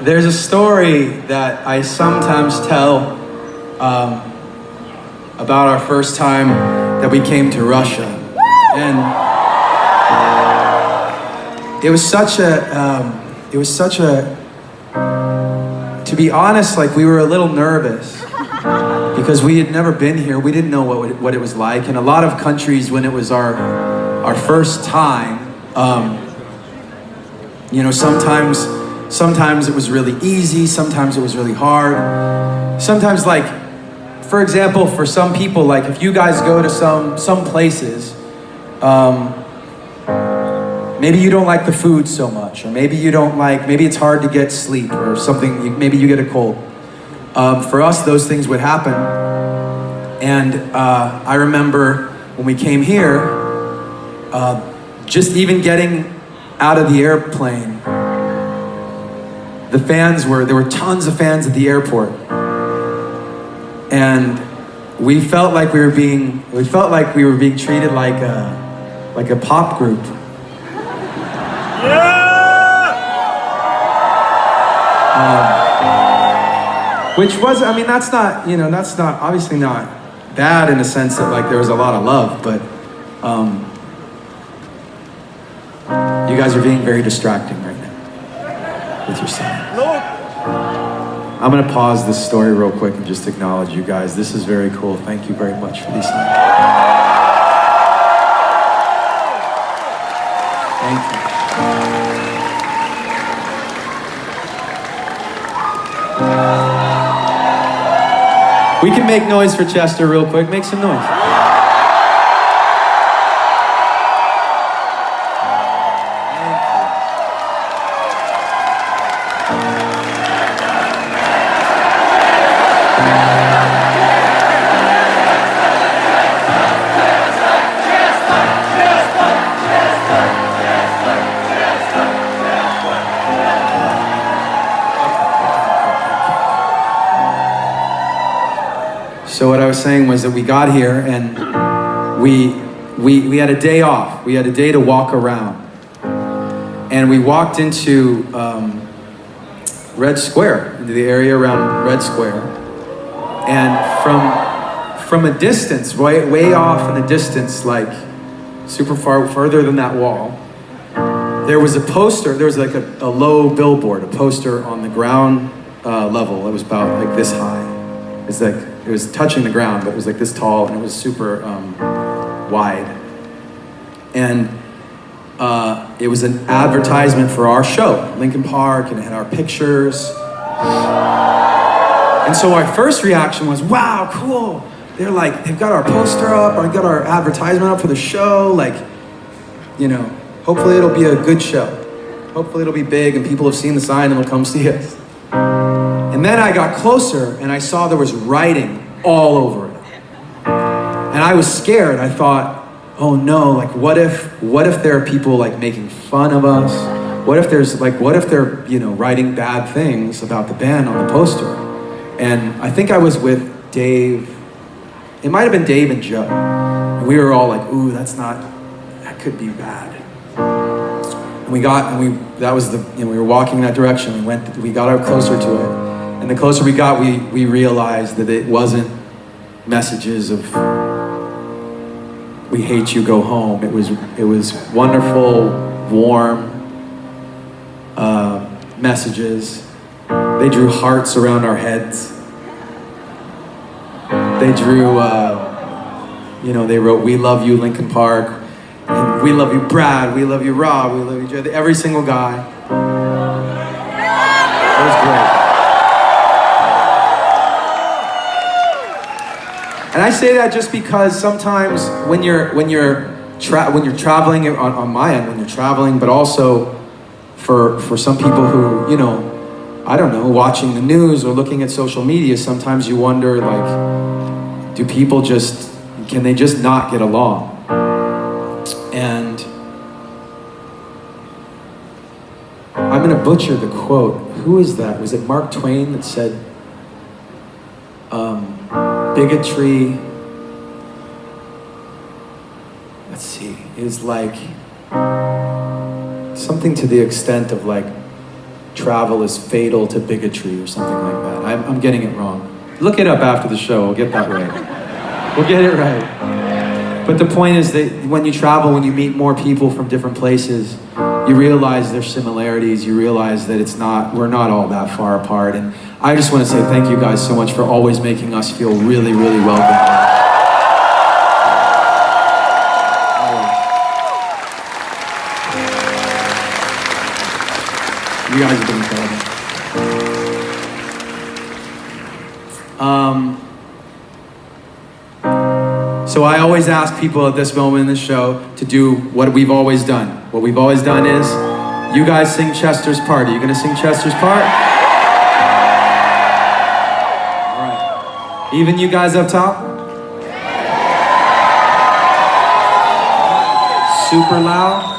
There's a story that I sometimes tell about our first time that we came to Russia. And it was such a, to be honest, like we were a little nervous because we had never been here. We didn't know what it was like. In a lot of countries, when it was our first time, you know, sometimes it was really easy, sometimes it was really hard. Sometimes, like, for example, for some people, like if you guys go to some places, maybe you don't like the food so much, or maybe it's hard to get sleep or something, maybe you get a cold. For us, those things would happen. And I remember when we came here, just even getting out of the airplane, there were tons of fans at the airport. And we felt like we were being treated like a pop group. Which was, I mean, that's not obviously not bad in the sense that like there was a lot of love, but you guys are being very distracting right now with your son. I'm gonna pause this story real quick and just acknowledge you guys. This is very cool. Thank you very much for these things. Thank you. We can make noise for Chester real quick. Make some noise. So what I was saying was that we got here and we had a day off. We had a day to walk around. And we walked into Red Square, into the area around Red Square. And from a distance, way off in the distance, like super further than that wall, there was a poster, there was like a low billboard, a poster on the ground level. It was about like this high. It was touching the ground, but it was like this tall, and it was super wide. And it was an advertisement for our show, Linkin Park, and it had our pictures. And so our first reaction was, wow, cool. They've got our poster up, or got our advertisement up for the show. Like, you know, hopefully it'll be a good show. Hopefully it'll be big, and people have seen the sign and will come see us. And then I got closer and I saw there was writing all over it. And I was scared. I thought, oh no, like what if there are people like making fun of us? What if they're, you know, writing bad things about the band on the poster? And I think I was with Dave. It might have been Dave and Joe. And we were all like, ooh, that could be bad. And we were walking that direction. We got out closer to it. And the closer we got, we realized that it wasn't messages of "we hate you, go home." It was wonderful, warm messages. They drew hearts around our heads. They drew, they wrote "We love you, Linkin Park," and "We love you, Brad," "We love you, Rob," "We love you, Joe." Every single guy. It was great. And I say that just because sometimes when you're traveling, on my end, when you're traveling, but also for some people who, you know, I don't know, watching the news or looking at social media, sometimes you wonder, like, do people can they just not get along? And I'm gonna butcher the quote. Who is that? Was it Mark Twain that said, bigotry, is like something to the extent of like travel is fatal to bigotry or something like that. I'm getting it wrong. Look it up after the show, we'll get that right. We'll get it right. But the point is that when you travel, when you meet more people from different places, you realize there's similarities, you realize that we're not all that far apart. And I just want to say thank you guys so much for always making us feel really, really welcome. You guys have been incredible. So I always ask people at this moment in the show to do what we've always done. What we've always done is, you guys sing Chester's part. Are you gonna sing Chester's part? All right. Even you guys up top? Super loud?